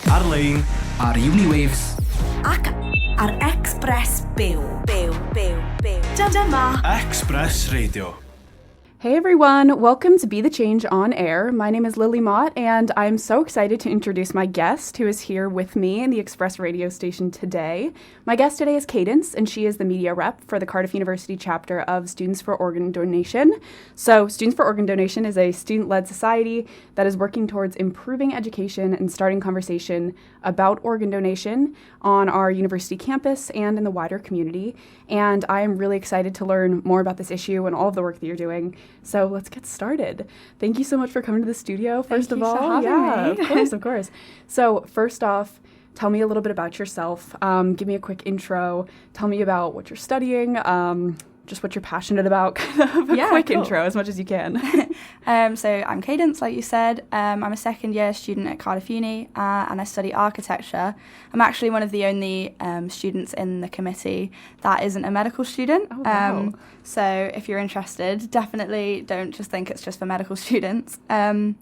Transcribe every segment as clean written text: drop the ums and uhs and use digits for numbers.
ar-lein, ar Uniwaves ac ar Express Byw. Dyma Express Radio. Hey everyone, welcome to Be the Change on Air. My name is Lily Mott, and I'm so excited to introduce my guest who is here with me in the Express radio station today. My guest today is Cadence, and she is the media rep for the Cardiff University chapter of Students for Organ Donation. So Students for Organ Donation is a student-led society that is working towards improving education and starting conversation about organ donation on our university campus and in the wider community. And I am really excited to learn more about this issue and all of the work that you're doing. So let's get started. Thank you so much for coming to the studio, first of all. Thank you for having me. Of course. So first off, tell me a little bit about yourself. Give me a quick intro. Tell me about what you're studying, just what you're passionate about, kind of a quick intro as much as you can. So I'm Cadence, like you said. I'm a second year student at Cardiff Uni and I study architecture. I'm actually one of the only students in the committee that isn't a medical student. Oh, wow. So if you're interested, definitely don't just think it's just for medical students. I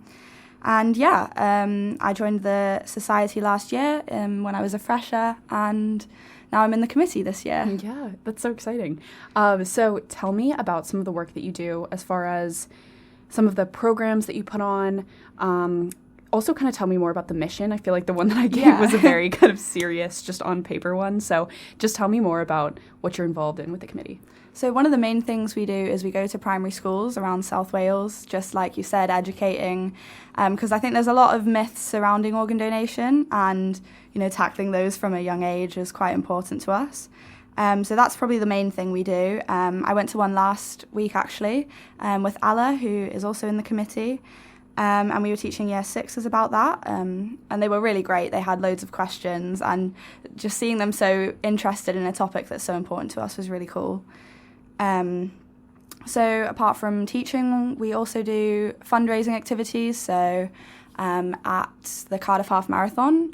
joined the society last year when I was a fresher, and now I'm in the committee this year. Yeah, that's so exciting. So tell me about some of the work that you do as far as some of the programs that you put on. Also kind of tell me more about the mission. I feel like the one that I gave was a very kind of serious, just on paper one. So just tell me more about what you're involved in with the committee. So one of the main things we do is we go to primary schools around South Wales, just like you said, educating, because I think there's a lot of myths surrounding organ donation, and tackling those from a young age is quite important to us. So that's probably the main thing we do. I went to one last week actually with Alla, who is also in the committee, and we were teaching year sixes about that, and they were really great. They had loads of questions, and just seeing them so interested in a topic that's so important to us was really cool. So apart from teaching, we also do fundraising activities. So at the Cardiff Half Marathon,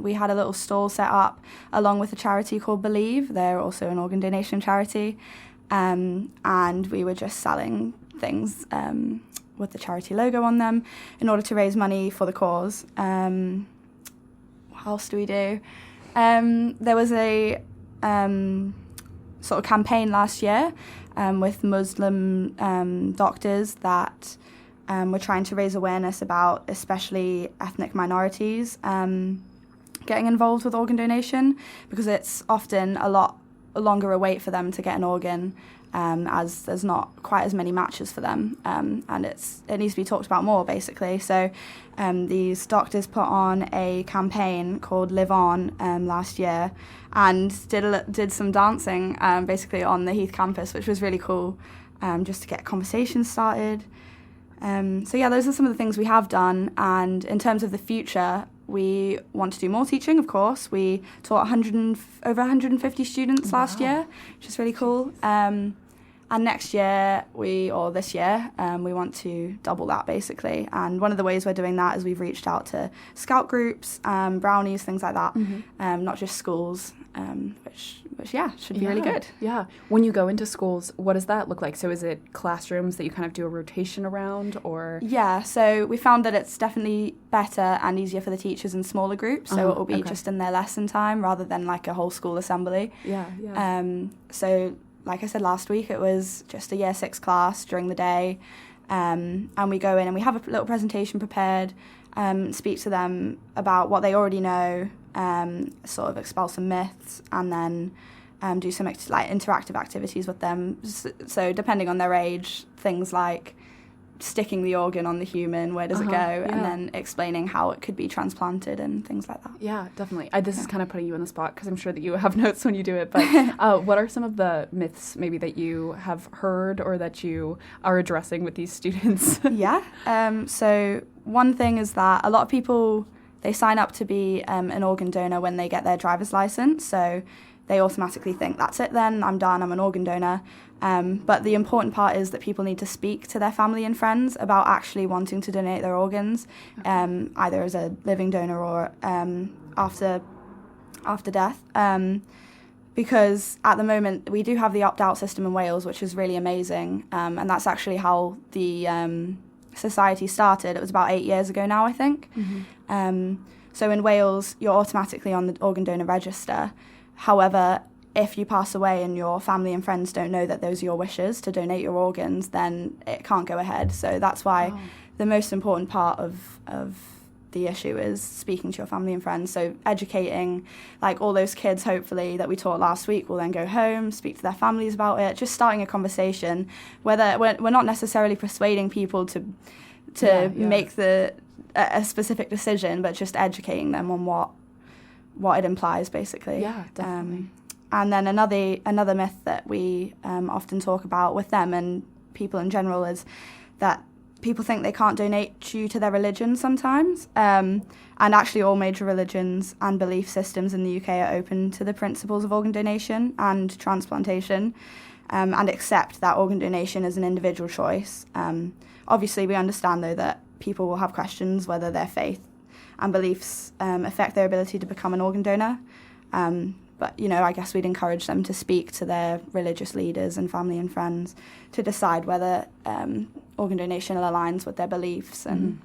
we had a little stall set up along with a charity called Believe. They're also an organ donation charity. And we were just selling things with the charity logo on them in order to raise money for the cause. What else do we do? There was a sort of campaign last year with Muslim doctors that were trying to raise awareness about especially ethnic minorities getting involved with organ donation, because it's often a lot longer a wait for them to get an organ, as there's not quite as many matches for them, and it needs to be talked about more, basically. So these doctors put on a campaign called Live On last year, and did some dancing basically on the Heath campus, which was really cool, just to get conversations started. Those are some of the things we have done, and in terms of the future, we want to do more teaching, of course. We taught over 150 students last year, which is really cool. And next year, this year, we want to double that, basically. And one of the ways we're doing that is we've reached out to scout groups, brownies, things like that, not just schools, which should be really good. Yeah. When you go into schools, what does that look like? So is it classrooms that you kind of do a rotation around, or? Yeah, so we found that it's definitely better and easier for the teachers in smaller groups, so it will be just in their lesson time rather than like a whole school assembly. Yeah. So like I said last week, it was just a year 6 class during the day, and we go in and we have a little presentation prepared, speak to them about what they already know, sort of expel some myths, and then do some interactive activities with them. So depending on their age, things like sticking the organ on the human, where does it go, and then explaining how it could be transplanted and things like that. Yeah, definitely. This is kind of putting you on the spot because I'm sure that you have notes when you do it, but what are some of the myths maybe that you have heard or that you are addressing with these students? So one thing is that a lot of people, they sign up to be an organ donor when they get their driver's license, so they automatically think, that's it then, I'm done, I'm an organ donor. But the important part is that people need to speak to their family and friends about actually wanting to donate their organs, either as a living donor or after death. Because at the moment, we do have the opt-out system in Wales, which is really amazing. And that's actually how the society started. It was about 8 years ago now, I think. So in Wales, you're automatically on the organ donor register. However, if you pass away and your family and friends don't know that those are your wishes to donate your organs, then it can't go ahead. So that's why the most important part of the issue is speaking to your family and friends. So educating, like all those kids, hopefully, that we taught last week will then go home, speak to their families about it, just starting a conversation. Whether we're not necessarily persuading people to make a specific decision, but just educating them on what it implies, basically. Yeah, definitely. And then another myth that we often talk about with them and people in general is that people think they can't donate due to their religion sometimes. And actually all major religions and belief systems in the UK are open to the principles of organ donation and transplantation, and accept that organ donation is an individual choice. Obviously, we understand, though, that people will have questions whether their faith and beliefs affect their ability to become an organ donor. But, I guess we'd encourage them to speak to their religious leaders and family and friends to decide whether organ donation aligns with their beliefs. And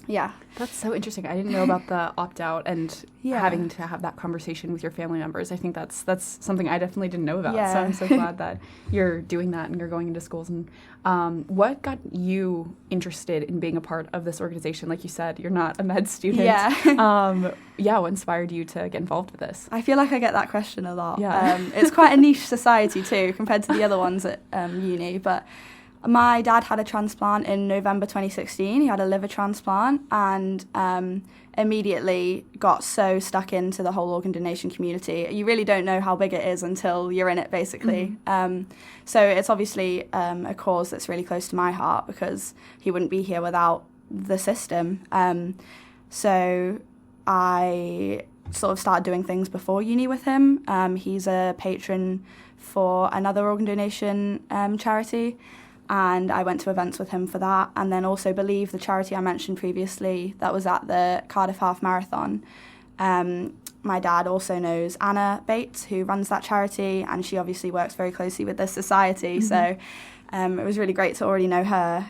yeah. That's so interesting. I didn't know about the opt-out and having to have that conversation with your family members. I think that's something I definitely didn't know about. Yeah. So I'm so glad that you're doing that and you're going into schools. And what got you interested in being a part of this organization? Like you said, you're not a med student. Yeah. What inspired you to get involved with this? I feel like I get that question a lot. Yeah. It's quite a niche society too compared to the other ones at uni. But my dad had a transplant in November 2016. He had a liver transplant and immediately got so stuck into the whole organ donation community. You really don't know how big it is until you're in it, basically. So it's obviously a cause that's really close to my heart because he wouldn't be here without the system. So I sort of started doing things before uni with him. He's a patron for another organ donation charity, and I went to events with him for that. And then also Believe, the charity I mentioned previously, that was at the Cardiff Half Marathon. My dad also knows Anna Bates, who runs that charity, and she obviously works very closely with this society. So it was really great to already know her.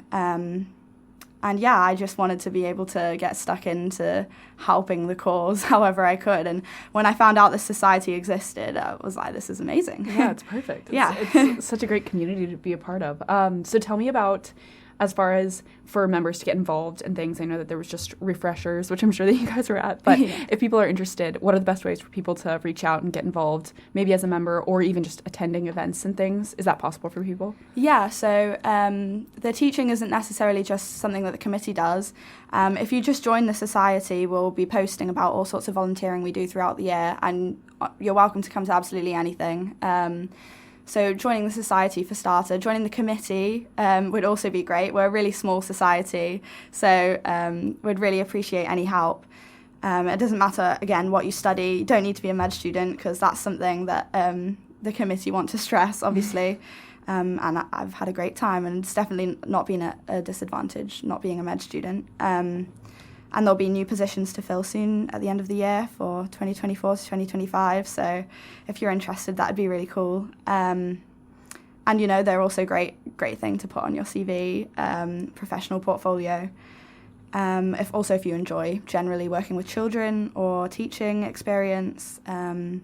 And yeah, I just wanted to be able to get stuck into helping the cause however I could. And when I found out this society existed, I was like, this is amazing. Yeah, it's perfect. Yeah. It's such a great community to be a part of. So tell me about, as far as for members to get involved and things, I know that there was just refreshers, which I'm sure that you guys were at, but if people are interested, what are the best ways for people to reach out and get involved, maybe as a member or even just attending events and things? Is that possible for people? Yeah, so the teaching isn't necessarily just something that the committee does. If you just join the society, we'll be posting about all sorts of volunteering we do throughout the year, and you're welcome to come to absolutely anything. So joining the society for starter, joining the committee would also be great. We're a really small society, so we'd really appreciate any help. It doesn't matter, again, what you study. You don't need to be a med student because that's something that the committee want to stress, obviously. And I've had a great time, and it's definitely not been a disadvantage not being a med student. And there'll be new positions to fill soon at the end of the year for 2024 to 2025. So if you're interested, that'd be really cool. And, they're also great thing to put on your CV, professional portfolio. If you enjoy generally working with children or teaching experience. And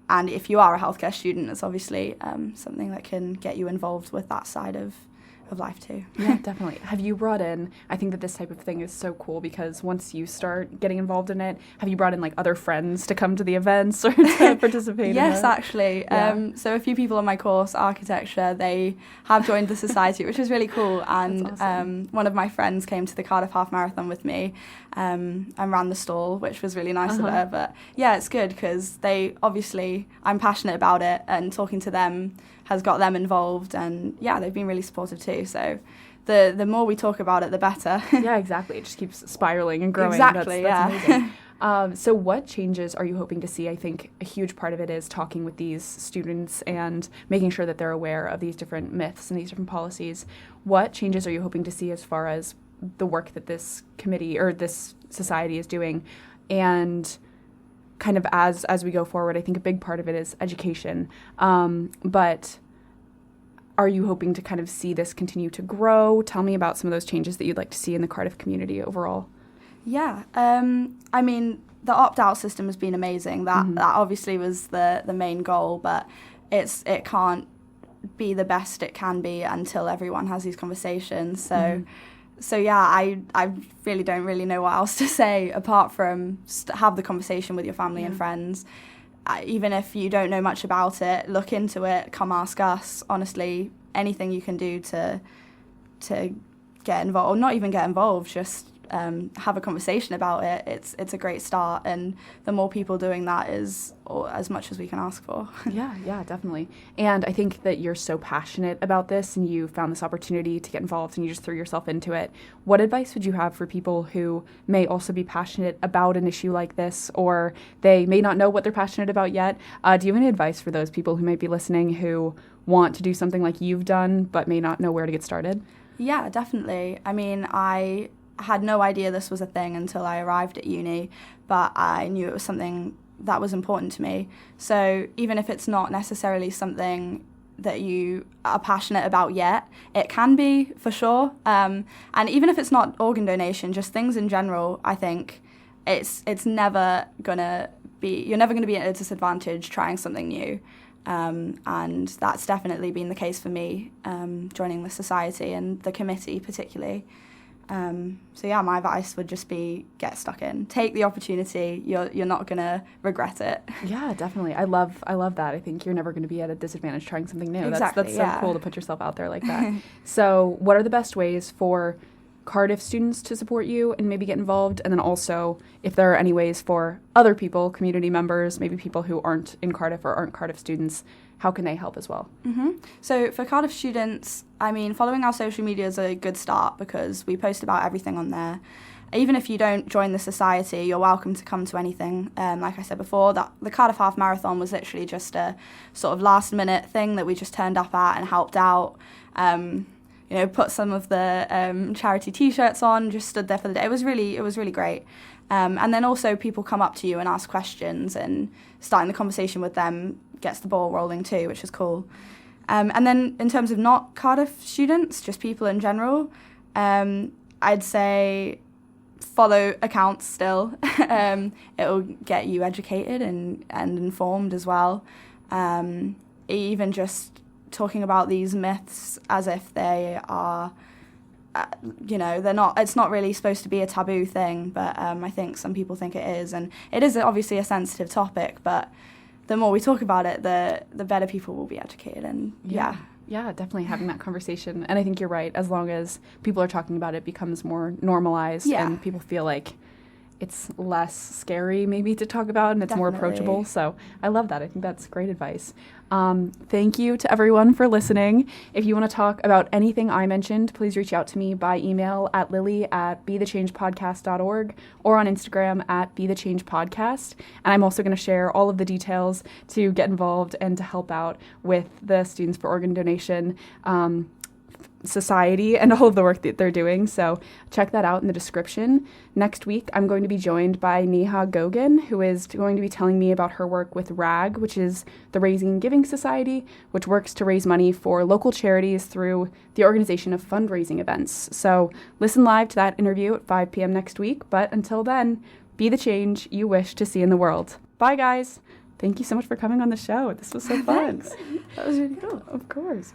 if you are a healthcare student, it's obviously something that can get you involved with that side of life too. Yeah, definitely. Have you brought in, I think that this type of thing is so cool because once you start getting involved in it, have you brought in like other friends to come to the events or to participate Yes, in it? actually. Yeah. So a few people on my course, architecture, they have joined the society, which is really cool. And awesome. One of my friends came to the Cardiff Half Marathon with me and ran the stall, which was really nice of her. But yeah, it's good because I'm passionate about it, and talking to them has got them involved, and yeah, they've been really supportive too. So the more we talk about it, the better. Yeah, exactly. It just keeps spiraling and growing. Exactly, that's amazing. So what changes are you hoping to see? I think a huge part of it is talking with these students and making sure that they're aware of these different myths and these different policies. What changes are you hoping to see as far as the work that this committee or this society is doing? And kind of as we go forward, I think a big part of it is education. But are you hoping to kind of see this continue to grow? Tell me about some of those changes that you'd like to see in the Cardiff community overall. Yeah, I mean, the opt-out system has been amazing. That obviously was the main goal, but it can't be the best it can be until everyone has these conversations. So yeah, I really don't really know what else to say apart from have the conversation with your family and friends. Even if you don't know much about it, look into it, come ask us. Honestly, anything you can do to get involved, or not even get involved, just have a conversation about it. It's a great start, and the more people doing that is as much as we can ask for. Yeah, definitely. And I think that you're so passionate about this, and you found this opportunity to get involved, and you just threw yourself into it. What advice would you have for people who may also be passionate about an issue like this, or they may not know what they're passionate about yet? Do you have any advice for those people who might be listening who want to do something like you've done, but may not know where to get started? Yeah, definitely. I mean, I had no idea this was a thing until I arrived at uni, but I knew it was something that was important to me. So even if it's not necessarily something that you are passionate about yet, it can be for sure. And even if it's not organ donation, just things in general, I think it's never gonna be, you're never gonna be at a disadvantage trying something new. And that's definitely been the case for me, joining the society and the committee particularly. So yeah, my advice would just be get stuck in. Take the opportunity. You're not going to regret it. Yeah, definitely. I love that. I think you're never going to be at a disadvantage trying something new. Exactly, that's so cool to put yourself out there like that. So what are the best ways for Cardiff students to support you and maybe get involved? And then also, if there are any ways for other people, community members, maybe people who aren't in Cardiff or aren't Cardiff students, how can they help as well? So for Cardiff students, I mean, following our social media is a good start because we post about everything on there. Even if you don't join the society, you're welcome to come to anything. Like I said before, that the Cardiff Half Marathon was literally just a sort of last-minute thing that we just turned up at and helped out. Put some of the charity T-shirts on, just stood there for the day. It was really great. And then also people come up to you and ask questions, and starting the conversation with them gets the ball rolling too, which is cool. And then in terms of not Cardiff students, just people in general, I'd say follow accounts still. It'll get you educated and informed as well. Even just talking about these myths as if they are, they're not. It's not really supposed to be a taboo thing, but I think some people think it is, and it is obviously a sensitive topic. But the more we talk about it, the better people will be educated, and yeah. Yeah, definitely having that conversation. And I think you're right. As long as people are talking about it, it becomes more normalized, and people feel like it's less scary maybe to talk about, and it's more approachable. So I love that. I think that's great advice. Thank you to everyone for listening. If you want to talk about anything I mentioned, please reach out to me by email at lily@bethechangepodcast.org or on Instagram at bethechangepodcast. And I'm also going to share all of the details to get involved and to help out with the Students for Organ Donation Society and all of the work that they're doing. So check that out in the description. Next week, I'm going to be joined by Neha Gogan, who is going to be telling me about her work with RAG, which is the Raising and Giving Society, which works to raise money for local charities through the organization of fundraising events. So listen live to that interview at 5 p.m. next week. But until then, be the change you wish to see in the world. Bye, guys. Thank you so much for coming on the show. This was so fun. That was really cool. Of course.